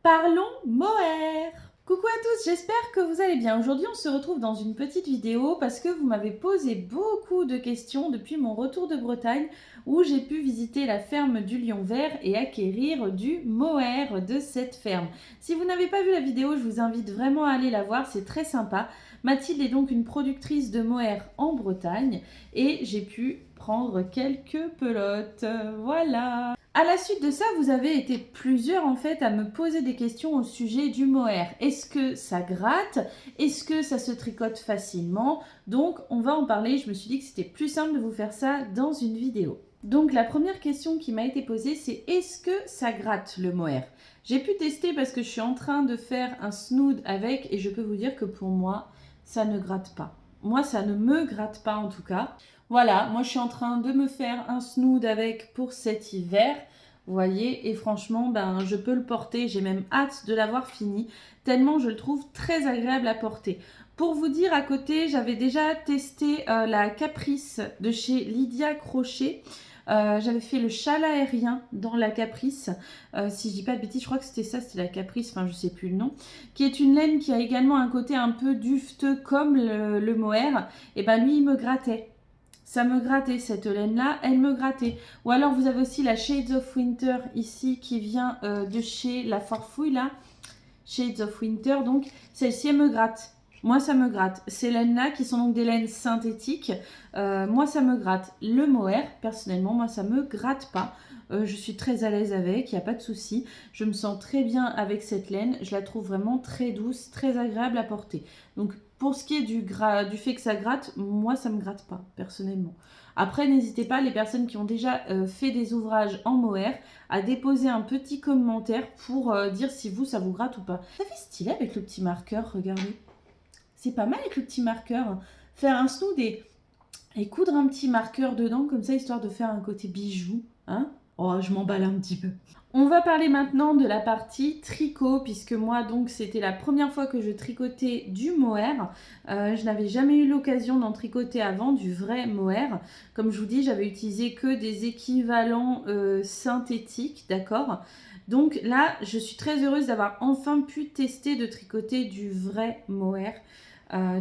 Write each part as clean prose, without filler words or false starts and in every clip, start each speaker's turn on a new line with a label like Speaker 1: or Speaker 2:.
Speaker 1: Parlons mohair. Coucou à tous, j'espère que vous allez bien. Aujourd'hui, on se retrouve dans une petite vidéo parce que vous m'avez posé beaucoup de questions depuis mon retour de Bretagne où j'ai pu visiter la ferme du Lion Vert et acquérir du mohair de cette ferme. Si vous n'avez pas vu la vidéo, je vous invite vraiment à aller la voir, c'est très sympa. Mathilde est donc une productrice de mohair en Bretagne et j'ai pu prendre quelques pelotes. Voilà. À la suite de ça, vous avez été plusieurs en fait à me poser des questions au sujet du mohair. Est-ce que ça gratte? Est-ce que ça se tricote facilement? Donc on va en parler, je me suis dit que c'était plus simple de vous faire ça dans une vidéo. Donc la première question qui m'a été posée, c'est est-ce que ça gratte le mohair? J'ai pu tester parce que je suis en train de faire un snood avec et je peux vous dire que pour moi, ça ne gratte pas. Moi, ça ne me gratte pas en tout cas. Voilà, moi je suis en train de me faire un snood avec pour cet hiver. Vous voyez, et franchement, je peux le porter. J'ai même hâte de l'avoir fini, tellement je le trouve très agréable à porter. Pour vous dire, à côté, j'avais déjà testé la Caprice de chez Lydia Crochet. J'avais fait le châle aérien dans la Caprice. Si je dis pas de bêtises, je crois que c'était ça, c'était la Caprice, enfin je sais plus le nom. Qui est une laine qui a également un côté un peu dufteux comme le mohair. Et ben lui, il me grattait. Ça me grattait cette laine-là, elle me grattait. Ou alors vous avez aussi la Shades of Winter ici qui vient de chez La Farfouille là. Shades of Winter, donc celle-ci elle me gratte. Moi ça me gratte. Ces laines-là qui sont donc des laines synthétiques, moi ça me gratte. Le mohair, personnellement, moi ça me gratte pas. Je suis très à l'aise avec, il n'y a pas de souci. Je me sens très bien avec cette laine. Je la trouve vraiment très douce, très agréable à porter. Donc pour ce qui est du fait que ça gratte, moi ça me gratte pas, personnellement. Après, n'hésitez pas, les personnes qui ont déjà fait des ouvrages en mohair, à déposer un petit commentaire pour dire si vous, ça vous gratte ou pas. Ça fait stylé avec le petit marqueur, regardez. C'est pas mal avec le petit marqueur. Faire un snood et coudre un petit marqueur dedans, comme ça, histoire de faire un côté bijou. Hein? Oh, je m'emballe un petit peu. On va parler maintenant de la partie tricot, puisque moi, donc, c'était la première fois que je tricotais du mohair. Je n'avais jamais eu l'occasion d'en tricoter avant, du vrai mohair. Comme je vous dis, j'avais utilisé que des équivalents synthétiques, d'accord? Donc là, je suis très heureuse d'avoir enfin pu tester de tricoter du vrai mohair.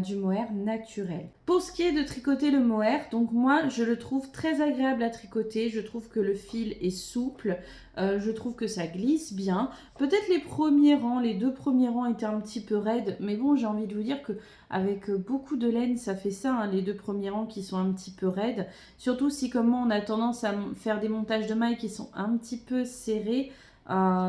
Speaker 1: Du mohair naturel. Pour ce qui est de tricoter le mohair, donc moi je le trouve très agréable à tricoter, je trouve que le fil est souple, je trouve que ça glisse bien. Peut-être les premiers rangs, les 2 premiers rangs étaient un petit peu raides, mais bon, j'ai envie de vous dire que avec beaucoup de laine, ça fait ça, hein, les 2 premiers rangs qui sont un petit peu raides. Surtout si comme moi on a tendance à faire des montages de mailles qui sont un petit peu serrés.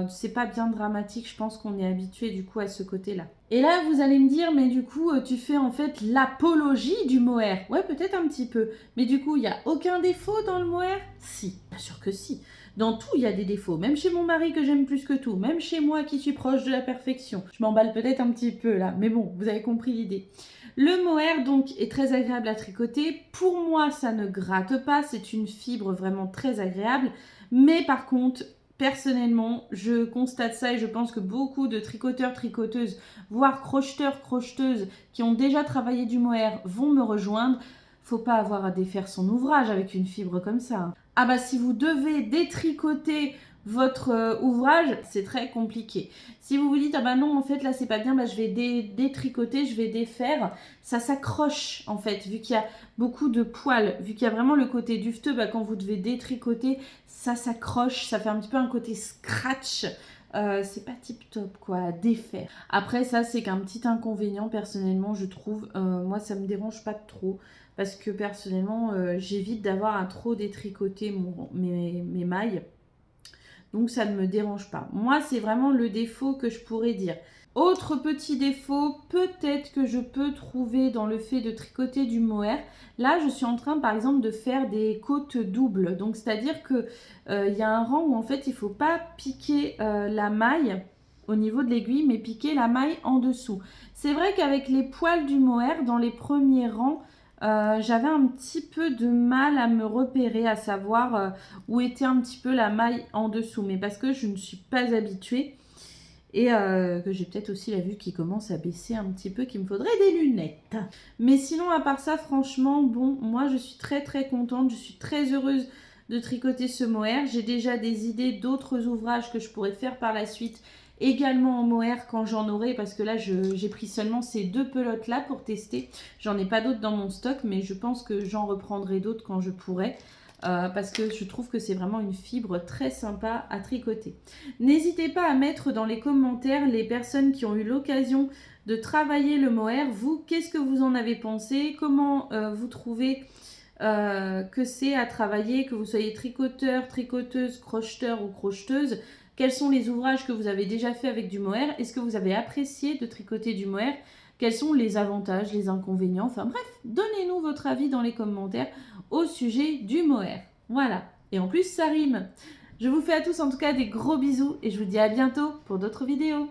Speaker 1: C'est pas bien dramatique, je pense qu'on est habitué du coup à ce côté-là. Et là, vous allez me dire, mais du coup, tu fais en fait l'apologie du mohair. Ouais, peut-être un petit peu. Mais du coup, il n'y a aucun défaut dans le mohair? Si, bien sûr que si. Dans tout, il y a des défauts. Même chez mon mari que j'aime plus que tout. Même chez moi qui suis proche de la perfection. Je m'emballe peut-être un petit peu là. Mais bon, vous avez compris l'idée. Le mohair donc est très agréable à tricoter. Pour moi, ça ne gratte pas. C'est une fibre vraiment très agréable. Mais par contre, personnellement, je constate ça et je pense que beaucoup de tricoteurs, tricoteuses, voire crocheteurs, crocheteuses qui ont déjà travaillé du mohair vont me rejoindre. Faut pas avoir à défaire son ouvrage avec une fibre comme ça. Ah bah si vous devez détricoter votre ouvrage, c'est très compliqué. Si vous vous dites, ah bah non, en fait là c'est pas bien, bah je vais détricoter, je vais défaire, ça s'accroche en fait, vu qu'il y a beaucoup de poils, vu qu'il y a vraiment le côté dufteux, bah, quand vous devez détricoter, ça s'accroche, ça fait un petit peu un côté scratch. C'est pas tip top quoi, à défaire. Après ça c'est qu'un petit inconvénient personnellement je trouve, moi ça me dérange pas trop parce que personnellement j'évite d'avoir à trop détricoter mes mailles. Donc ça ne me dérange pas. Moi, c'est vraiment le défaut que je pourrais dire. Autre petit défaut, peut-être que je peux trouver dans le fait de tricoter du mohair. Là, je suis en train, par exemple, de faire des côtes doubles. Donc, c'est-à-dire que y a un rang où, en fait, il ne faut pas piquer la maille au niveau de l'aiguille, mais piquer la maille en dessous. C'est vrai qu'avec les poils du mohair, dans les premiers rangs, j'avais un petit peu de mal à me repérer, à savoir où était un petit peu la maille en dessous. Mais parce que je ne suis pas habituée et que j'ai peut-être aussi la vue qui commence à baisser un petit peu, qu'il me faudrait des lunettes. Mais sinon, à part ça, franchement, bon, moi je suis très très contente, je suis très heureuse de tricoter ce mohair. J'ai déjà des idées d'autres ouvrages que je pourrais faire par la suite également en mohair quand j'en aurai, parce que là j'ai pris seulement ces 2 pelotes là pour tester. J'en ai pas d'autres dans mon stock, mais je pense que j'en reprendrai d'autres quand je pourrai. Parce que je trouve que c'est vraiment une fibre très sympa à tricoter. N'hésitez pas à mettre dans les commentaires les personnes qui ont eu l'occasion de travailler le mohair. Vous, qu'est-ce que vous en avez pensé? Comment vous trouvez que c'est à travailler, que vous soyez tricoteur, tricoteuse, crocheteur ou crocheteuse? Quels sont les ouvrages que vous avez déjà fait avec du mohair? Est-ce que vous avez apprécié de tricoter du mohair? Quels sont les avantages, les inconvénients? Enfin bref, donnez-nous votre avis dans les commentaires au sujet du mohair. Voilà. Et en plus, ça rime. Je vous fais à tous en tout cas des gros bisous et je vous dis à bientôt pour d'autres vidéos.